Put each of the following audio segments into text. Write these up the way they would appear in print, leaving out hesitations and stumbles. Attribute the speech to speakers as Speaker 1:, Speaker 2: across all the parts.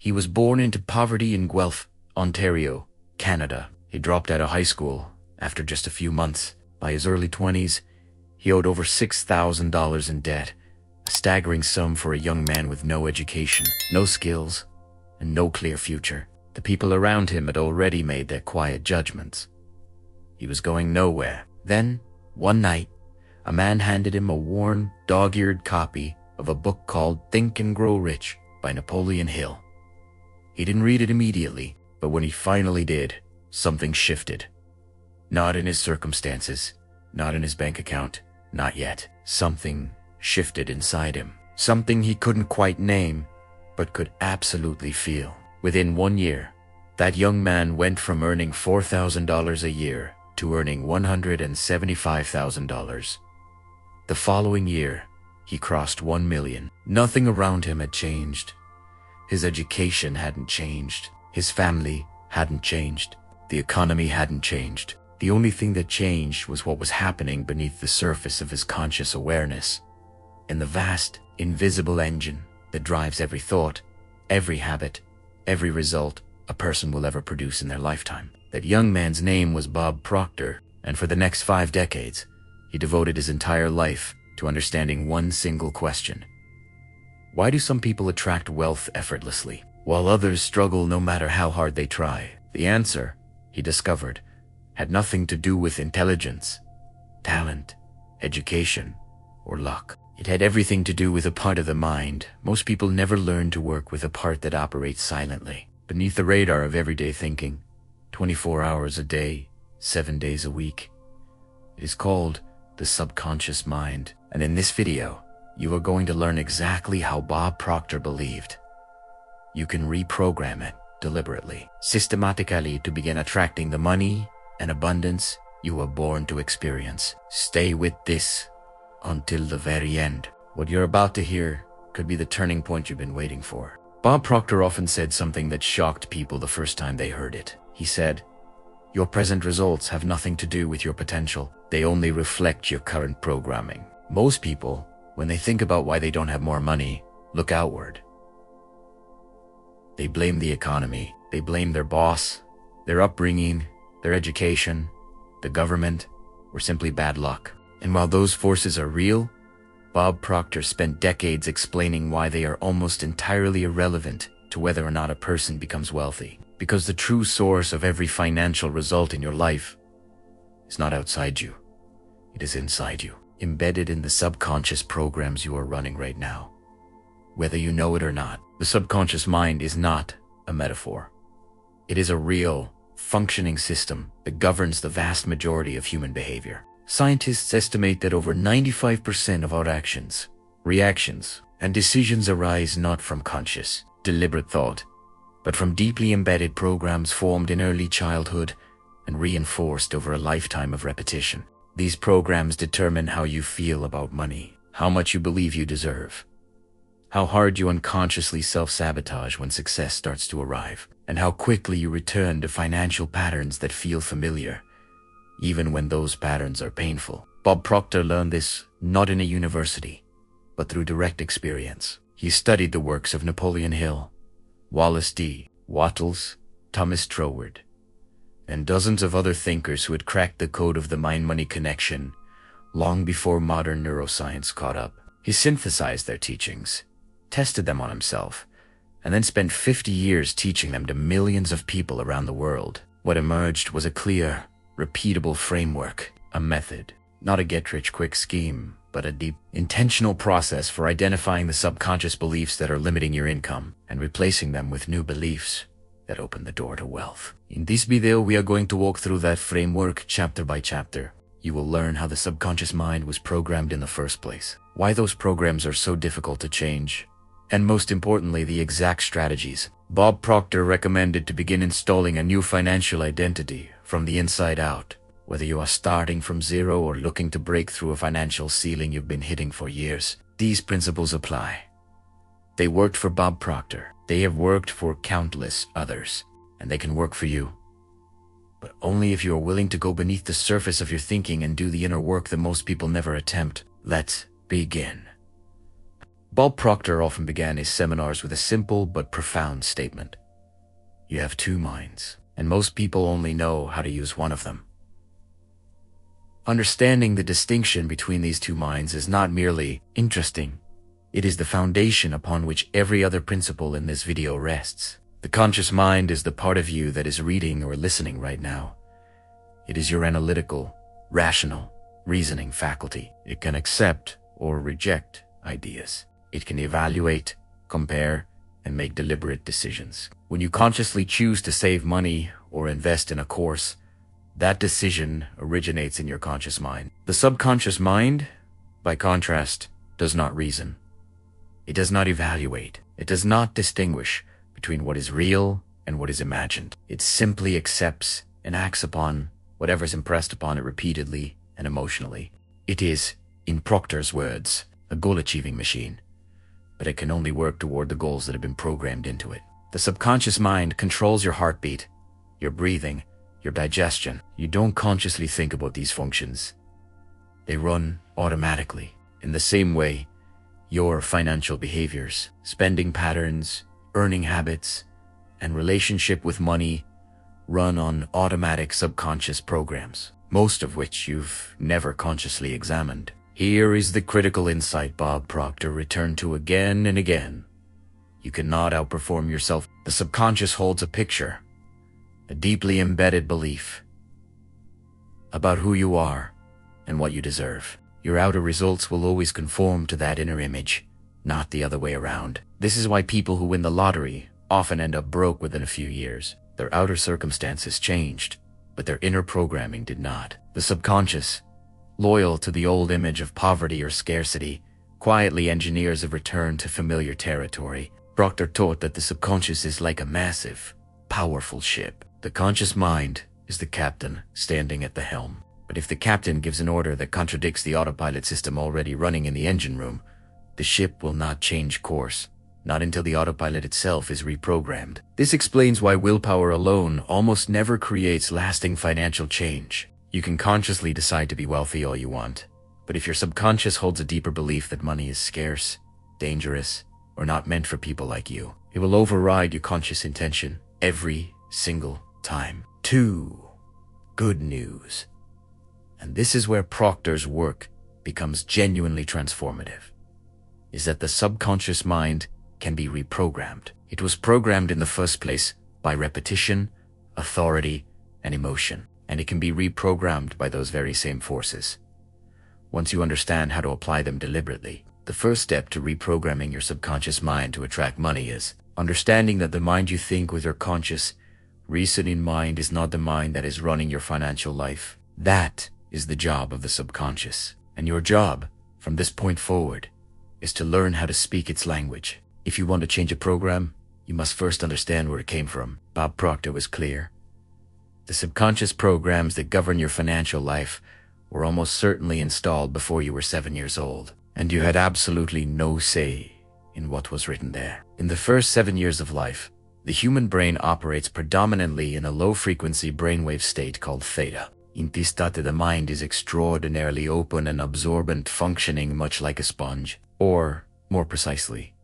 Speaker 1: He was born into poverty in Guelph, Ontario, Canada. He dropped out of high school after just a few months. By his early 20s, he owed over $6,000 in debt, a staggering sum for a young man with no education, no skills, and no clear future. The people around him had already made their quiet judgments. He was going nowhere. Then, one night, a man handed him a worn, dog-eared copy of a book called Think and Grow Rich by Napoleon Hill. He didn't read it immediately, but when he finally did, something shifted. Not in his circumstances, not in his bank account, not yet. Something shifted inside him. Something he couldn't quite name, but could absolutely feel. Within 1 year, that young man went from earning $4,000 a year to earning $175,000. The following year, he crossed 1 million. Nothing around him had changed. His education hadn't changed. His family hadn't changed. The economy hadn't changed. The only thing that changed was what was happening beneath the surface of his conscious awareness. In the vast, invisible engine that drives every thought, every habit, every result a person will ever produce in their lifetime. That young man's name was Bob Proctor, and for the next 5 decades, he devoted his entire life to understanding one single question. Why do some people attract wealth effortlessly, while others struggle no matter how hard they try? The answer, he discovered, had nothing to do with intelligence, talent, education, or luck. It had everything to do with a part of the mind. Most people never learn to work with a part that operates silently, beneath the radar of everyday thinking, 24 hours a day, 7 days a week. It is called the subconscious mind, and in this video, you are going to learn exactly how Bob Proctor believed. You can reprogram it deliberately, systematically to begin attracting the money and abundance you were born to experience. Stay with this until the very end. What you're about to hear could be the turning point you've been waiting for. Bob Proctor often said something that shocked people the first time they heard it. He said, "Your present results have nothing to do with your potential. They only reflect your current programming." Most people, when they think about why they don't have more money, look outward. They blame the economy. They blame their boss, their upbringing, their education, the government, or simply bad luck. And while those forces are real, Bob Proctor spent decades explaining why they are almost entirely irrelevant to whether or not a person becomes wealthy. Because the true source of every financial result in your life is not outside you. It is inside you, embedded in the subconscious programs you are running right now. Whether you know it or not, the subconscious mind is not a metaphor. It is a real, functioning system that governs the vast majority of human behavior. Scientists estimate that over 95% of our actions, reactions, and decisions arise not from conscious, deliberate thought, but from deeply embedded programs formed in early childhood and reinforced over a lifetime of repetition. These programs determine how you feel about money, how much you believe you deserve, how hard you unconsciously self-sabotage when success starts to arrive, and how quickly you return to financial patterns that feel familiar, even when those patterns are painful. Bob Proctor learned this not in a university, but through direct experience. He studied the works of Napoleon Hill, Wallace D. Wattles, Thomas Troward, and dozens of other thinkers who had cracked the code of the mind-money connection long before modern neuroscience caught up. He synthesized their teachings, tested them on himself, and then spent 50 years teaching them to millions of people around the world. What emerged was a clear, repeatable framework, a method, not a get-rich-quick scheme, but a deep, intentional process for identifying the subconscious beliefs that are limiting your income and replacing them with new beliefs that open the door to wealth. In this video, we are going to walk through that framework chapter by chapter. You will learn how the subconscious mind was programmed in the first place, why those programs are so difficult to change, and most importantly, the exact strategies Bob Proctor recommended to begin installing a new financial identity from the inside out. Whether you are starting from zero or looking to break through a financial ceiling you've been hitting for years, these principles apply. They worked for Bob Proctor. They have worked for countless others, and they can work for you. But only if you are willing to go beneath the surface of your thinking and do the inner work that most people never attempt. Let's begin. Bob Proctor often began his seminars with a simple but profound statement. You have two minds, and most people only know how to use one of them. Understanding the distinction between these two minds is not merely interesting. It is the foundation upon which every other principle in this video rests. The conscious mind is the part of you that is reading or listening right now. It is your analytical, rational, reasoning faculty. It can accept or reject ideas. It can evaluate, compare, and make deliberate decisions. When you consciously choose to save money or invest in a course, that decision originates in your conscious mind. The subconscious mind, by contrast, does not reason. It does not evaluate. It does not distinguish between what is real and what is imagined. It simply accepts and acts upon whatever is impressed upon it repeatedly and emotionally. It is, in Proctor's words, a goal-achieving machine, but it can only work toward the goals that have been programmed into it. The subconscious mind controls your heartbeat, your breathing, your digestion. You don't consciously think about these functions. They run automatically. In the same way, your financial behaviors, spending patterns, earning habits, and relationship with money run on automatic subconscious programs, most of which you've never consciously examined. Here is the critical insight Bob Proctor returned to again and again. You cannot outperform yourself. The subconscious holds a picture, a deeply embedded belief about who you are and what you deserve. Your outer results will always conform to that inner image, not the other way around. This is why people who win the lottery often end up broke within a few years. Their outer circumstances changed, but their inner programming did not. The subconscious, loyal to the old image of poverty or scarcity, quietly engineers a return to familiar territory. Proctor taught that the subconscious is like a massive, powerful ship. The conscious mind is the captain standing at the helm. But if the captain gives an order that contradicts the autopilot system already running in the engine room, the ship will not change course, not until the autopilot itself is reprogrammed. This explains why willpower alone almost never creates lasting financial change. You can consciously decide to be wealthy all you want, but if your subconscious holds a deeper belief that money is scarce, dangerous, or not meant for people like you, it will override your conscious intention every single time. 2. Good news. And this is where Proctor's work becomes genuinely transformative, is that the subconscious mind can be reprogrammed. It was programmed in the first place by repetition, authority, and emotion, and it can be reprogrammed by those very same forces. Once you understand how to apply them deliberately, the first step to reprogramming your subconscious mind to attract money is understanding that the mind you think with your conscious, reasoning mind is not the mind that is running your financial life. That is the job of the subconscious. And your job, from this point forward, is to learn how to speak its language. If you want to change a program, you must first understand where it came from. Bob Proctor was clear. The subconscious programs that govern your financial life were almost certainly installed before you were 7 years old, and you had absolutely no say in what was written there. In the first 7 years of life, the human brain operates predominantly in a low-frequency brainwave state called theta. In this state, the mind is extraordinarily open and absorbent, functioning much like a sponge, or, more precisely,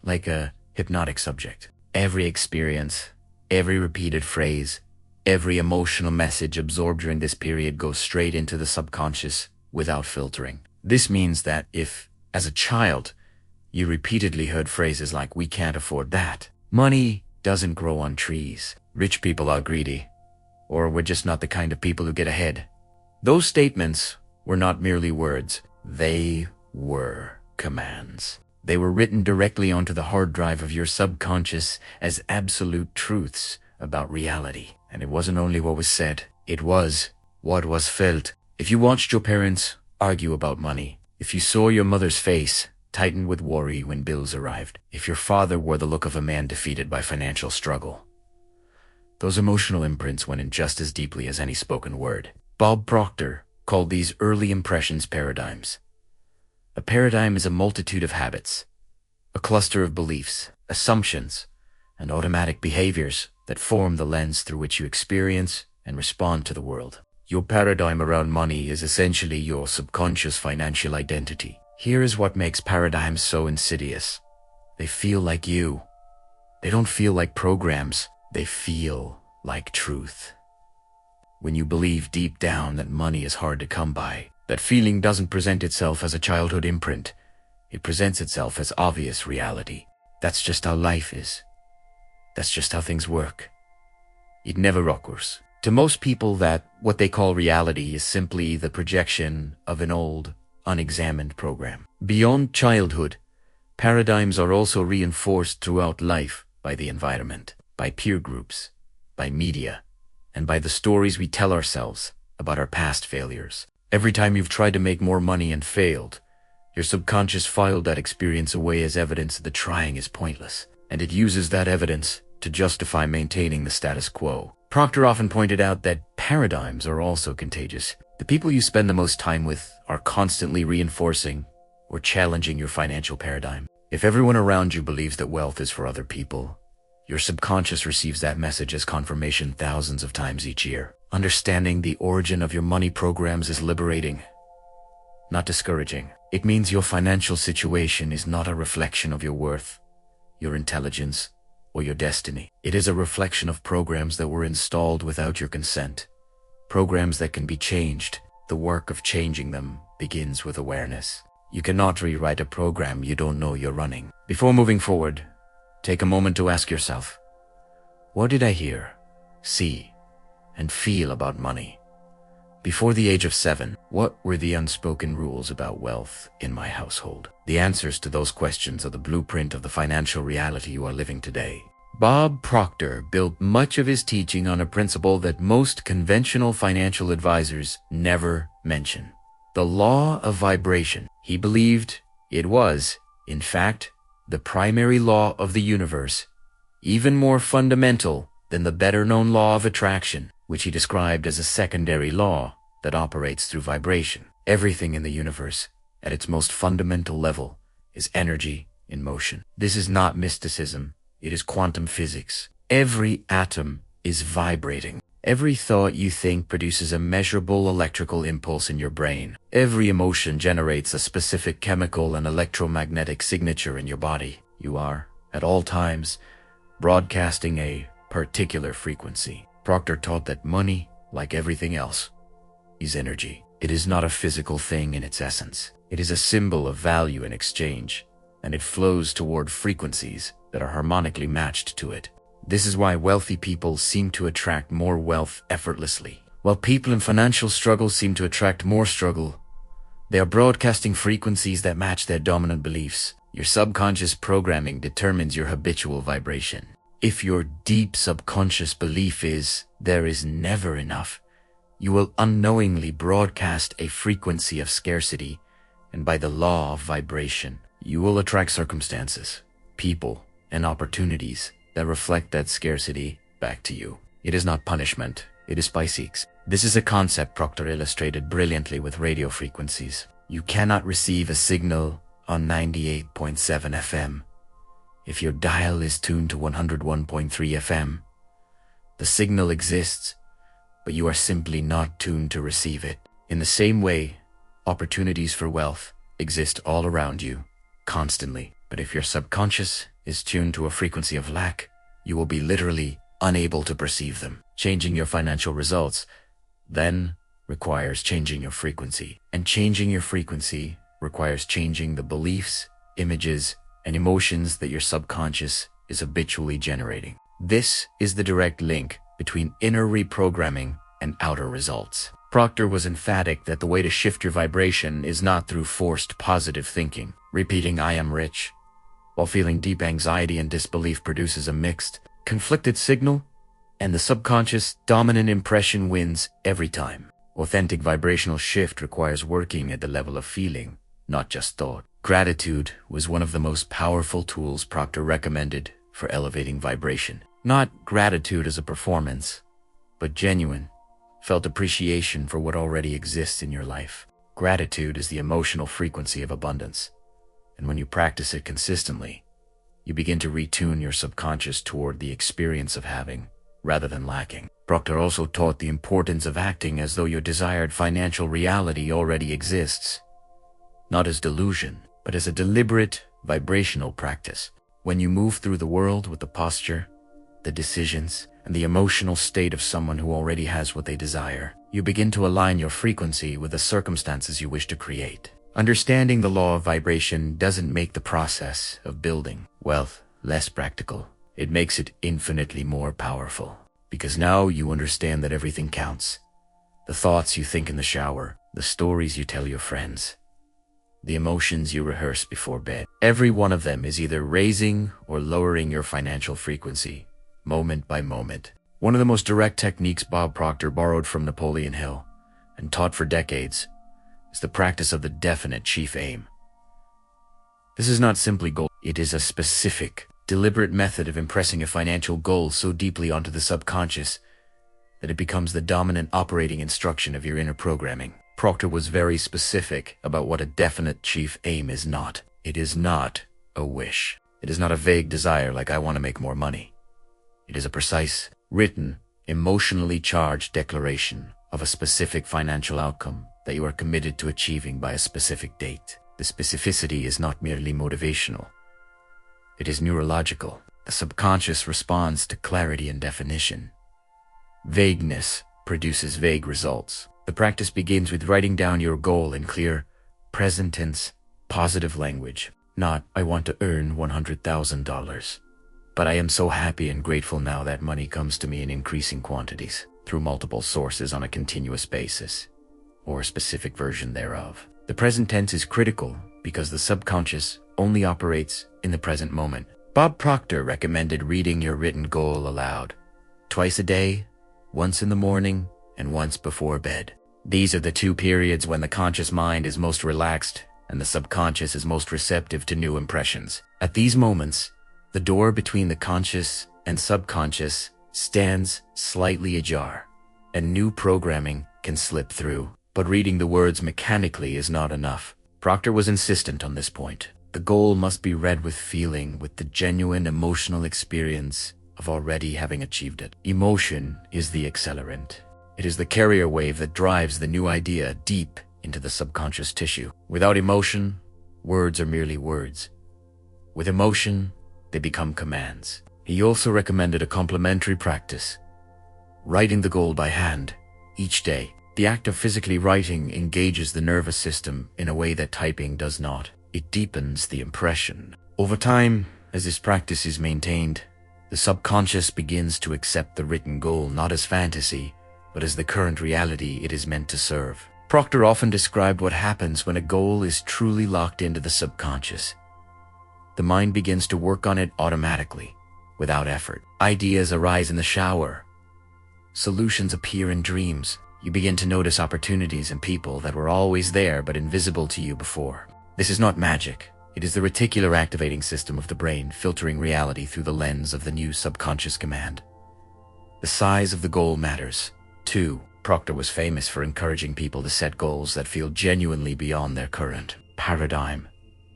Speaker 1: like a hypnotic subject. Every experience, every repeated phrase, every emotional message absorbed during this period goes straight into the subconscious without filtering. This means that if, as a child, you repeatedly heard phrases like, "We can't afford that," "Money doesn't grow on trees," "Rich people are greedy," or "We're just not the kind of people who get ahead," those statements were not merely words. They were commands. They were written directly onto the hard drive of your subconscious as absolute truths about reality. And it wasn't only what was said, it was what was felt. If you watched your parents argue about money, if you saw your mother's face tighten with worry when bills arrived, if your father wore the look of a man defeated by financial struggle, those emotional imprints went in just as deeply as any spoken word. Bob Proctor called these early impressions paradigms. A paradigm is a multitude of habits, a cluster of beliefs, assumptions, and automatic behaviors that form the lens through which you experience and respond to the world. Your paradigm around money is essentially your subconscious financial identity. Here is what makes paradigms so insidious. They feel like you. They don't feel like programs. They feel like truth. When you believe deep down that money is hard to come by, that feeling doesn't present itself as a childhood imprint. It presents itself as obvious reality. That's just how life is. That's just how things work. It never occurs. To most people, that what they call reality is simply the projection of an old, unexamined program. Beyond childhood, paradigms are also reinforced throughout life by the environment, by peer groups, by media, and by the stories we tell ourselves about our past failures. Every time you've tried to make more money and failed, your subconscious filed that experience away as evidence that trying is pointless, and it uses that evidence to justify maintaining the status quo. Proctor often pointed out that paradigms are also contagious. The people you spend the most time with are constantly reinforcing or challenging your financial paradigm. If everyone around you believes that wealth is for other people, your subconscious receives that message as confirmation thousands of times each year. Understanding the origin of your money programs is liberating, not discouraging. It means your financial situation is not a reflection of your worth, your intelligence, or your destiny. It is a reflection of programs that were installed without your consent. Programs that can be changed. The work of changing them begins with awareness. You cannot rewrite a program you don't know you're running. Before moving forward, take a moment to ask yourself, what did I hear, see, and feel about money? Before the age of 7, what were the unspoken rules about wealth in my household? The answers to those questions are the blueprint of the financial reality you are living today. Bob Proctor built much of his teaching on a principle that most conventional financial advisors never mention: the law of vibration. He believed it was, in fact, the primary law of the universe, even more fundamental than the better-known law of attraction, which he described as a secondary law that operates through vibration. Everything in the universe, at its most fundamental level, is energy in motion. This is not mysticism, it is quantum physics. Every atom is vibrating. Every thought you think produces a measurable electrical impulse in your brain. Every emotion generates a specific chemical and electromagnetic signature in your body. You are, at all times, broadcasting a particular frequency. Proctor taught that money, like everything else, is energy. It is not a physical thing in its essence. It is a symbol of value in exchange, and it flows toward frequencies that are harmonically matched to it. This is why wealthy people seem to attract more wealth effortlessly, while people in financial struggle seem to attract more struggle. They are broadcasting frequencies that match their dominant beliefs. Your subconscious programming determines your habitual vibration. If your deep subconscious belief is, there is never enough, you will unknowingly broadcast a frequency of scarcity, and by the law of vibration, you will attract circumstances, people, and opportunities that reflect that scarcity back to you. It is not punishment, it is Pisces. This is a concept Proctor illustrated brilliantly with radio frequencies. You cannot receive a signal on 98.7 FM if your dial is tuned to 101.3 FM. The signal exists, but you are simply not tuned to receive it. In the same way, opportunities for wealth exist all around you, constantly. But if your subconscious is tuned to a frequency of lack, you will be literally unable to perceive them. Changing your financial results then requires changing your frequency. And changing your frequency requires changing the beliefs, images, and emotions that your subconscious is habitually generating. This is the direct link between inner reprogramming and outer results. Proctor was emphatic that the way to shift your vibration is not through forced positive thinking. Repeating "I am rich," while feeling deep anxiety and disbelief produces a mixed, conflicted signal, and the subconscious dominant impression wins every time. Authentic vibrational shift requires working at the level of feeling, not just thought. Gratitude was one of the most powerful tools Proctor recommended for elevating vibration. Not gratitude as a performance, but genuine, felt appreciation for what already exists in your life. Gratitude is the emotional frequency of abundance, and when you practice it consistently, you begin to retune your subconscious toward the experience of having, rather than lacking. Proctor also taught the importance of acting as though your desired financial reality already exists. not as delusion, but as a deliberate, vibrational practice. When you move through the world with the posture, the decisions, and the emotional state of someone who already has what they desire, you begin to align your frequency with the circumstances you wish to create. Understanding the law of vibration doesn't make the process of building wealth less practical. It makes it infinitely more powerful. Because now you understand that everything counts. The thoughts you think in the shower, the stories you tell your friends, the emotions you rehearse before bed. Every one of them is either raising or lowering your financial frequency, moment by moment. One of the most direct techniques Bob Proctor borrowed from Napoleon Hill and taught for decades is the practice of the definite chief aim. This is not simply goal, it is a specific, deliberate method of impressing a financial goal so deeply onto the subconscious that it becomes the dominant operating instruction of your inner programming. Proctor was very specific about what a definite chief aim is not. It is not a wish. It is not a vague desire like I want to make more money. It is a precise, written, emotionally charged declaration of a specific financial outcome that you are committed to achieving by a specific date. The specificity is not merely motivational. It is neurological. The subconscious responds to clarity and definition. Vagueness produces vague results. The practice begins with writing down your goal in clear, present tense, positive language. Not, I want to earn $100,000. But I am so happy and grateful now that money comes to me in increasing quantities, through multiple sources on a continuous basis, or a specific version thereof. The present tense is critical because the subconscious only operates in the present moment. Bob Proctor recommended reading your written goal aloud, twice a day, once in the morning, and once before bed. These are the two periods when the conscious mind is most relaxed and the subconscious is most receptive to new impressions. At these moments, the door between the conscious and subconscious stands slightly ajar, and new programming can slip through. But reading the words mechanically is not enough. Proctor was insistent on this point. The goal must be read with feeling, with the genuine emotional experience of already having achieved it. Emotion is the accelerant. It is the carrier wave that drives the new idea deep into the subconscious tissue. Without emotion, words are merely words. With emotion, they become commands. He also recommended a complementary practice, writing the goal by hand each day. The act of physically writing engages the nervous system in a way that typing does not. It deepens the impression. Over time, as this practice is maintained, the subconscious begins to accept the written goal not as fantasy, but as the current reality it is meant to serve. Proctor often described what happens when a goal is truly locked into the subconscious. The mind begins to work on it automatically, without effort. Ideas arise in the shower. Solutions appear in dreams. You begin to notice opportunities and people that were always there but invisible to you before. This is not magic. It is the reticular activating system of the brain filtering reality through the lens of the new subconscious command. The size of the goal matters, too. Proctor was famous for encouraging people to set goals that feel genuinely beyond their current paradigm.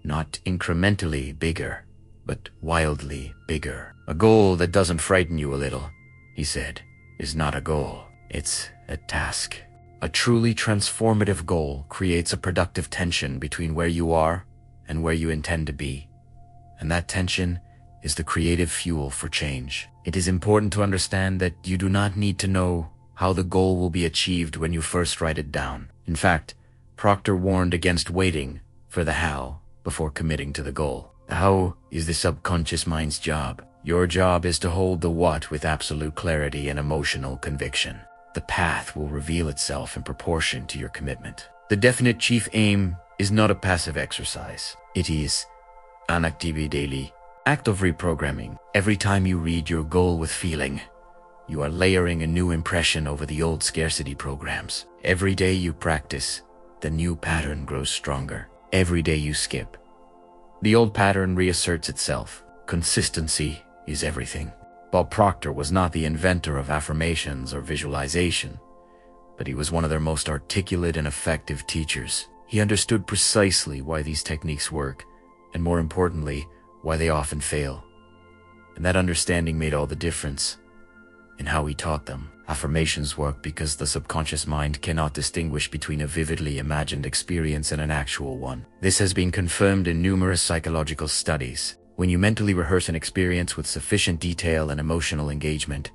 Speaker 1: Not incrementally bigger, but wildly bigger. A goal that doesn't frighten you a little, he said, is not a goal. It's a task. A truly transformative goal creates a productive tension between where you are and where you intend to be. And that tension is the creative fuel for change. It is important to understand that you do not need to know how the goal will be achieved when you first write it down. In fact, Proctor warned against waiting for the how before committing to the goal. The how is the subconscious mind's job. Your job is to hold the what with absolute clarity and emotional conviction. The path will reveal itself in proportion to your commitment. The definite chief aim is not a passive exercise. It is an activity daily act of reprogramming. Every time you read your goal with feeling, you are layering a new impression over the old scarcity programs. Every day you practice, the new pattern grows stronger. Every day you skip, the old pattern reasserts itself. Consistency is everything. Bob Proctor was not the inventor of affirmations or visualization, but he was one of their most articulate and effective teachers. He understood precisely why these techniques work, and more importantly, why they often fail. And that understanding made all the difference. in how he taught them. Affirmations work because the subconscious mind cannot distinguish between a vividly imagined experience and an actual one. This has been confirmed in numerous psychological studies. When you mentally rehearse an experience with sufficient detail and emotional engagement,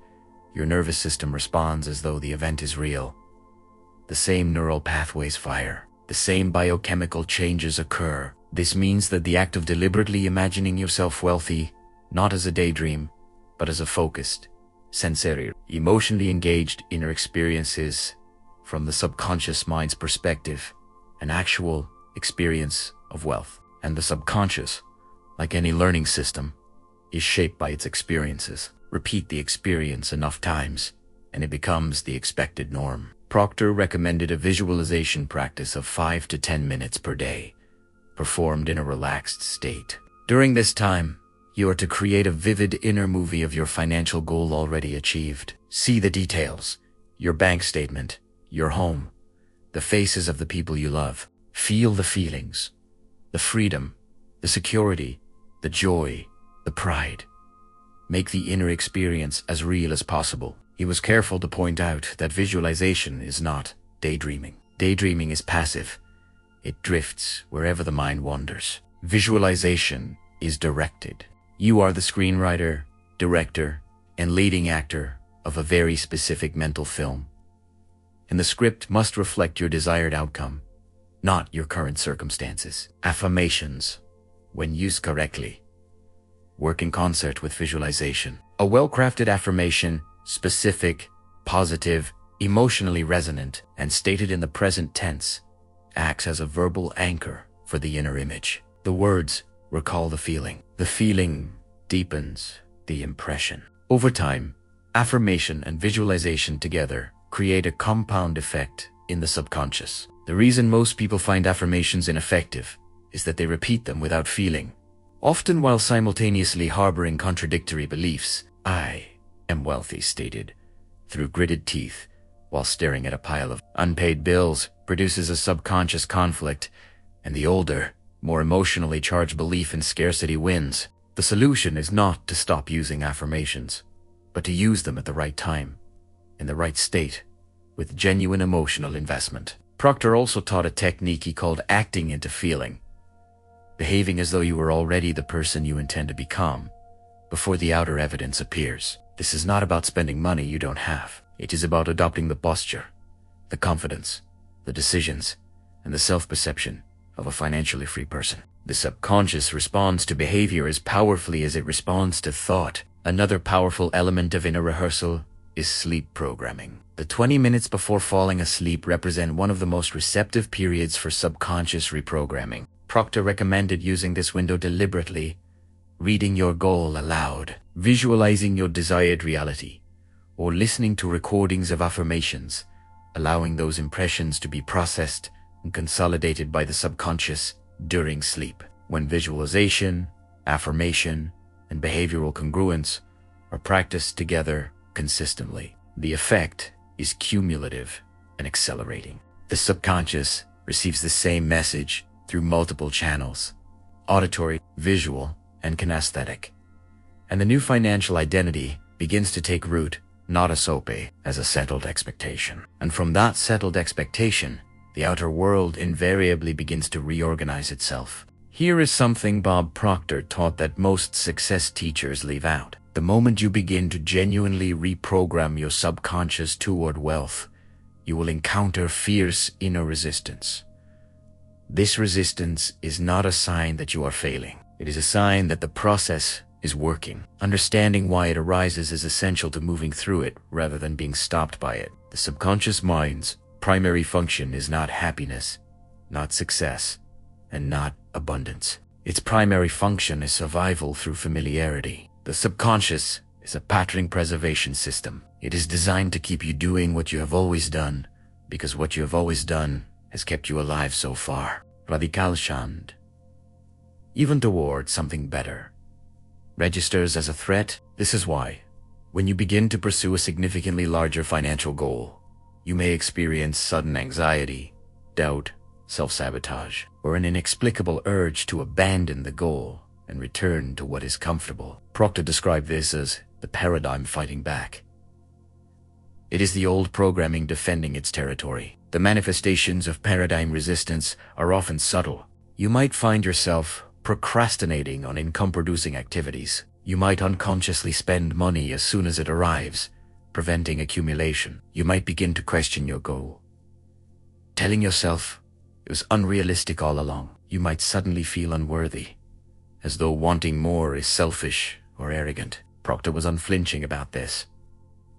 Speaker 1: your nervous system responds as though the event is real. The same neural pathways fire. The same biochemical changes occur. This means that the act of deliberately imagining yourself wealthy, not as a daydream, but as a focused, sincere, emotionally engaged inner experiences from the subconscious mind's perspective, an actual experience of wealth. And the subconscious, like any learning system, is shaped by its experiences. Repeat the experience enough times, and it becomes the expected norm. Proctor recommended a visualization practice of 5 to 10 minutes per day, performed in a relaxed state. During this time, you are to create a vivid inner movie of your financial goal already achieved. See the details, your bank statement, your home, the faces of the people you love. Feel the feelings, the freedom, the security, the joy, the pride. Make the inner experience as real as possible. He was careful to point out that visualization is not daydreaming. Daydreaming is passive. It drifts wherever the mind wanders. Visualization is directed. You are the screenwriter, director, and leading actor of a very specific mental film. And the script must reflect your desired outcome, not your current circumstances. Affirmations, when used correctly, work in concert with visualization. A well-crafted affirmation, specific, positive, emotionally resonant, and stated in the present tense, acts as a verbal anchor for the inner image. The words recall the feeling. The feeling deepens the impression. Over time, affirmation and visualization together create a compound effect in the subconscious. The reason most people find affirmations ineffective is that they repeat them without feeling, often while simultaneously harboring contradictory beliefs. I am wealthy, stated through gritted teeth while staring at a pile of unpaid bills, produces a subconscious conflict, and the older, more emotionally charged belief in scarcity wins. The solution is not to stop using affirmations, but to use them at the right time, in the right state, with genuine emotional investment. Proctor also taught a technique he called acting into feeling, behaving as though you were already the person you intend to become before the outer evidence appears. This is not about spending money you don't have. It is about adopting the posture, the confidence, the decisions, and the self-perception of a financially free person. The subconscious responds to behavior as powerfully as it responds to thought. Another powerful element of inner rehearsal is sleep programming. The 20 minutes before falling asleep represent one of the most receptive periods for subconscious reprogramming. Proctor recommended using this window deliberately, reading your goal aloud, visualizing your desired reality, or listening to recordings of affirmations, allowing those impressions to be processed and consolidated by the subconscious during sleep. When visualization, affirmation, and behavioral congruence are practiced together consistently, the effect is cumulative and accelerating. The subconscious receives the same message through multiple channels: auditory, visual, and kinesthetic. And the new financial identity begins to take root, not as a settled expectation. And from that settled expectation, the outer world invariably begins to reorganize itself. Here is something Bob Proctor taught that most success teachers leave out. The moment you begin to genuinely reprogram your subconscious toward wealth, you will encounter fierce inner resistance. This resistance is not a sign that you are failing. It is a sign that the process is working. Understanding why it arises is essential to moving through it rather than being stopped by it. The subconscious mind's primary function is not happiness, not success, and not abundance. Its primary function is survival through familiarity. The subconscious is a pattern preservation system. It is designed to keep you doing what you have always done, because what you have always done has kept you alive so far. Radical Shand, even toward something better, registers as a threat. This is why, when you begin to pursue a significantly larger financial goal, you may experience sudden anxiety, doubt, self-sabotage, or an inexplicable urge to abandon the goal and return to what is comfortable. Proctor described this as the paradigm fighting back. It is the old programming defending its territory. The manifestations of paradigm resistance are often subtle. You might find yourself procrastinating on income-producing activities. You might unconsciously spend money as soon as it arrives, preventing accumulation. You might begin to question your goal, telling yourself it was unrealistic all along. You might suddenly feel unworthy, as though wanting more is selfish or arrogant. Proctor was unflinching about this.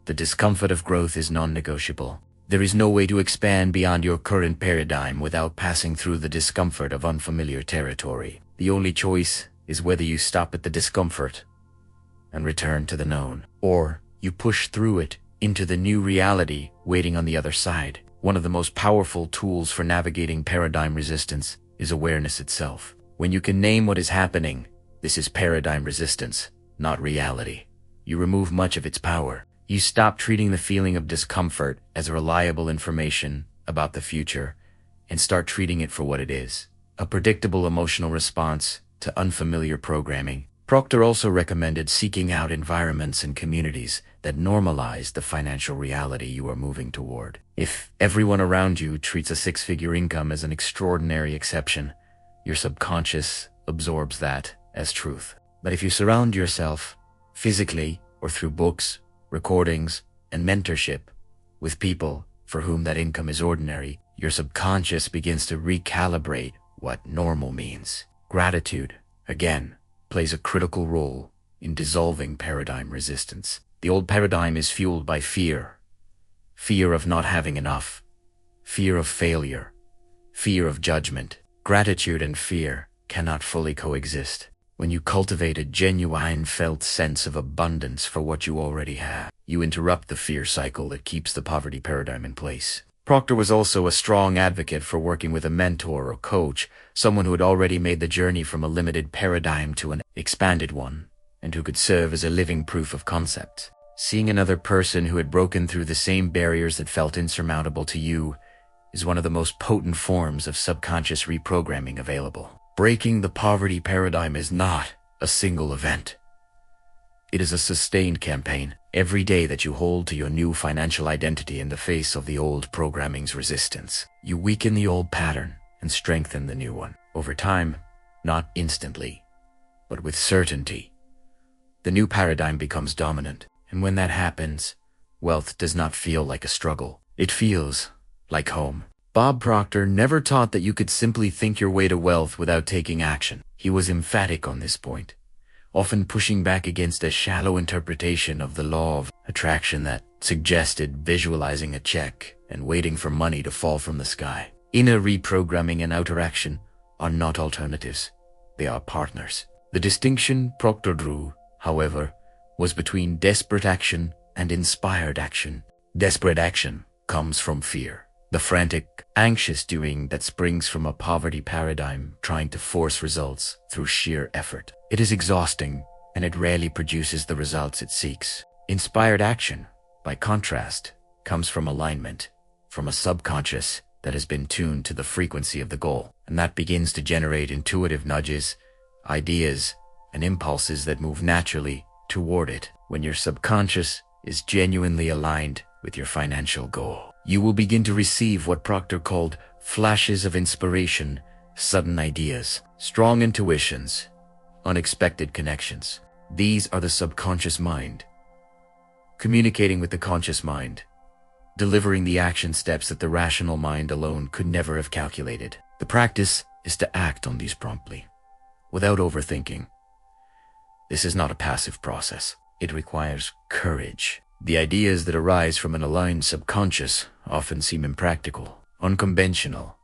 Speaker 1: The discomfort of growth is non-negotiable. There is no way to expand beyond your current paradigm without passing through the discomfort of unfamiliar territory. The only choice is whether you stop at the discomfort and return to the known, or you push through it into the new reality waiting on the other side. One of the most powerful tools for navigating paradigm resistance is awareness itself. When you can name what is happening, this is paradigm resistance, not reality. You remove much of its power. You stop treating the feeling of discomfort as reliable information about the future and start treating it for what it is, a predictable emotional response to unfamiliar programming. Proctor also recommended seeking out environments and communities that normalize the financial reality you are moving toward. If everyone around you treats a six-figure income as an extraordinary exception, your subconscious absorbs that as truth. But if you surround yourself, physically or through books, recordings, and mentorship, with people for whom that income is ordinary, your subconscious begins to recalibrate what normal means. Gratitude, again, plays a critical role in dissolving paradigm resistance. The old paradigm is fueled by fear. Fear of not having enough. Fear of failure. Fear of judgment. Gratitude and fear cannot fully coexist. When you cultivate a genuine felt sense of abundance for what you already have, you interrupt the fear cycle that keeps the poverty paradigm in place. Proctor was also a strong advocate for working with a mentor or coach, someone who had already made the journey from a limited paradigm to an expanded one, and who could serve as a living proof of concept. Seeing another person who had broken through the same barriers that felt insurmountable to you is one of the most potent forms of subconscious reprogramming available. Breaking the poverty paradigm is not a single event. It is a sustained campaign. Every day that you hold to your new financial identity in the face of the old programming's resistance, you weaken the old pattern and strengthen the new one. Over time, not instantly, but with certainty, the new paradigm becomes dominant. And when that happens, wealth does not feel like a struggle. It feels like home. Bob Proctor never taught that you could simply think your way to wealth without taking action. He was emphatic on this point, often pushing back against a shallow interpretation of the law of attraction that suggested visualizing a check and waiting for money to fall from the sky. Inner reprogramming and outer action are not alternatives. They are partners. The distinction Proctor drew, however, was between desperate action and inspired action. Desperate action comes from fear. The frantic, anxious doing that springs from a poverty paradigm trying to force results through sheer effort. It is exhausting, and it rarely produces the results it seeks. Inspired action, by contrast, comes from alignment, from a subconscious that has been tuned to the frequency of the goal, and that begins to generate intuitive nudges, ideas, and impulses that move naturally toward it. When your subconscious is genuinely aligned with your financial goal, you will begin to receive what Proctor called flashes of inspiration, sudden ideas, strong intuitions, unexpected connections. These are the subconscious mind, communicating with the conscious mind, delivering the action steps that the rational mind alone could never have calculated. The practice is to act on these promptly, without overthinking. This is not a passive process. It requires courage. The ideas that arise from an aligned subconscious often seem impractical, unconventional,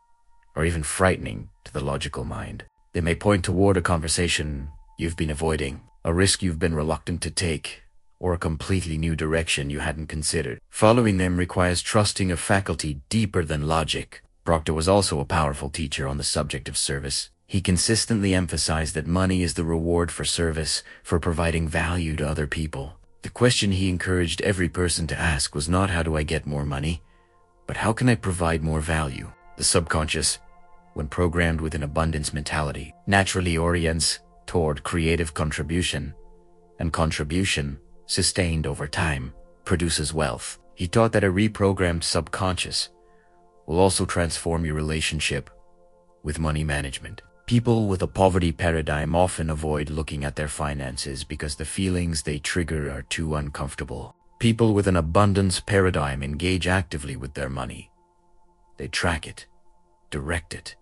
Speaker 1: or even frightening to the logical mind. They may point toward a conversation you've been avoiding, a risk you've been reluctant to take, or a completely new direction you hadn't considered. Following them requires trusting a faculty deeper than logic. Proctor was also a powerful teacher on the subject of service. He consistently emphasized that money is the reward for service, for providing value to other people. The question he encouraged every person to ask was not how do I get more money, but how can I provide more value? The subconscious, when programmed with an abundance mentality, naturally orients toward creative contribution, and contribution, sustained over time, produces wealth. He taught that a reprogrammed subconscious will also transform your relationship with money management. People with a poverty paradigm often avoid looking at their finances because the feelings they trigger are too uncomfortable. People with an abundance paradigm engage actively with their money. They track it, direct it,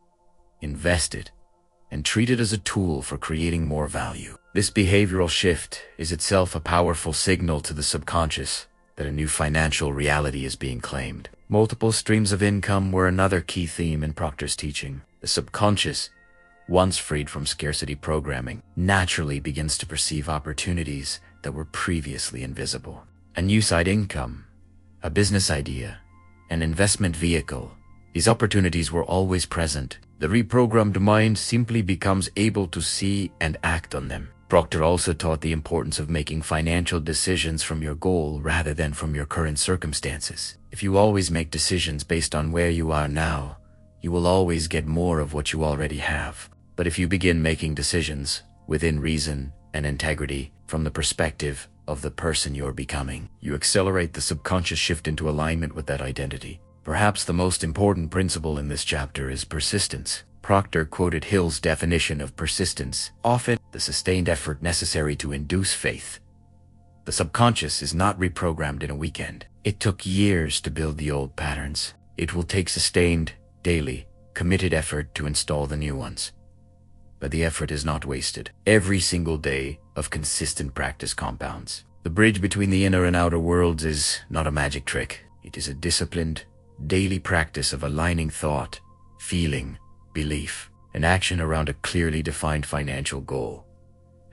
Speaker 1: invest it, and treat it as a tool for creating more value. This behavioral shift is itself a powerful signal to the subconscious that a new financial reality is being claimed. Multiple streams of income were another key theme in Proctor's teaching. The subconscious, once freed from scarcity programming, naturally begins to perceive opportunities that were previously invisible. A new side income, a business idea, an investment vehicle. These opportunities were always present. The reprogrammed mind simply becomes able to see and act on them. Proctor also taught the importance of making financial decisions from your goal rather than from your current circumstances. If you always make decisions based on where you are now, you will always get more of what you already have. But if you begin making decisions within reason and integrity from the perspective of the person you're becoming, you accelerate the subconscious shift into alignment with that identity. Perhaps the most important principle in this chapter is persistence. Proctor quoted Hill's definition of persistence, often the sustained effort necessary to induce faith. The subconscious is not reprogrammed in a weekend. It took years to build the old patterns. It will take sustained, daily, committed effort to install the new ones. But the effort is not wasted. Every single day of consistent practice compounds. The bridge between the inner and outer worlds is not a magic trick. It is a disciplined, daily practice of aligning thought, feeling, belief, and action around a clearly defined financial goal,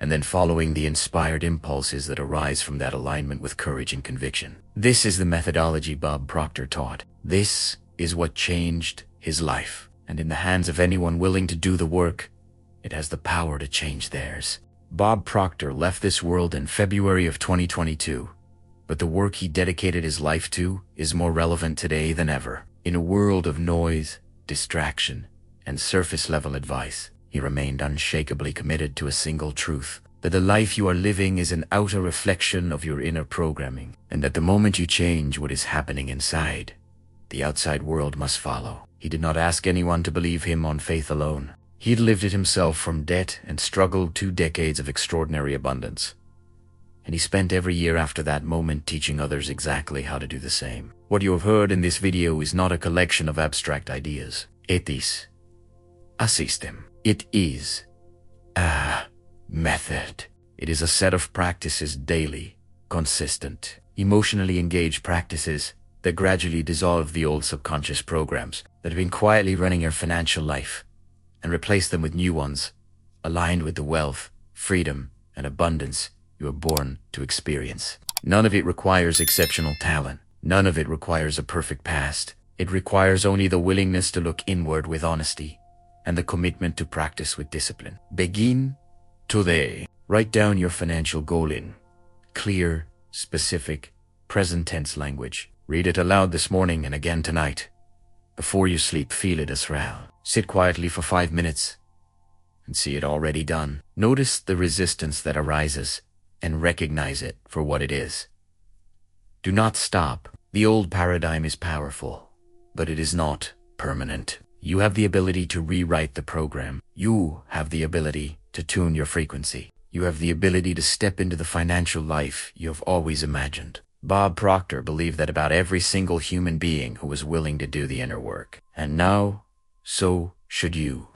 Speaker 1: and then following the inspired impulses that arise from that alignment with courage and conviction. This is the methodology Bob Proctor taught. This is what changed his life, and in the hands of anyone willing to do the work, it has the power to change theirs. Bob Proctor left this world in February of 2022, but the work he dedicated his life to is more relevant today than ever. In a world of noise, distraction, and surface-level advice, he remained unshakably committed to a single truth: that the life you are living is an outer reflection of your inner programming, and that the moment you change what is happening inside, the outside world must follow. He did not ask anyone to believe him on faith alone. He had lived it himself from debt and struggled 2 decades of extraordinary abundance. And he spent every year after that moment teaching others exactly how to do the same. What you have heard in this video is not a collection of abstract ideas. It is a system. It is a method. It is a set of practices, daily, consistent, emotionally engaged practices that gradually dissolve the old subconscious programs that have been quietly running your financial life and replace them with new ones, aligned with the wealth, freedom, and abundance you are born to experience. None of it requires exceptional talent. None of it requires a perfect past. It requires only the willingness to look inward with honesty and the commitment to practice with discipline. Begin today. Write down your financial goal in clear, specific, present tense language. Read it aloud this morning and again tonight. Before you sleep, feel it as well. Sit quietly for 5 minutes and see it already done. Notice the resistance that arises and recognize it for what it is. Do not stop. The old paradigm is powerful, but it is not permanent. You have the ability to rewrite the program. You have the ability to tune your frequency. You have the ability to step into the financial life you have always imagined. Bob Proctor believed that about every single human being who was willing to do the inner work. And now, so should you.